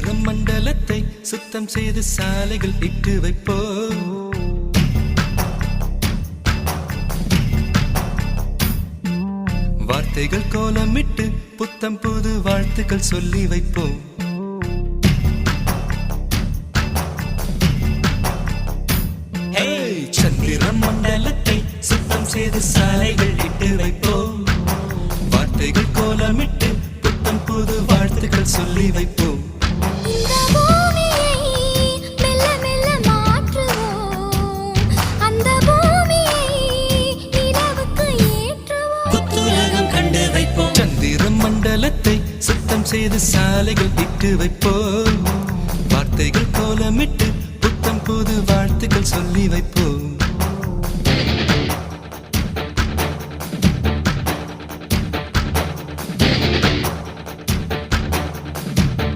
சந்திர மண்டலத்தை சுத்தம் செய்து சாலைகள் இட்டு வைப்போம். வார்த்தைகள் கோலமிட்டு புத்தம் புது வாழ்த்துக்கள் சொல்லி வைப்போம். சந்திர மண்டலத்தை சுத்தம் செய்து சாலைகள் இட்டு வைப்போம். வார்த்தைகள் கோலமிட்டு புத்தம் புது வாழ்த்துக்கள் சொல்லி வைப்போம். சந்திர மண்டலத்தை சுத்தம் செய்து சாலைகள் இட்டு வைப்போம். வார்த்தைகள் கோலமிட்டு புத்தம் புது வாழ்த்துக்கள் சொல்லி வைப்போம்.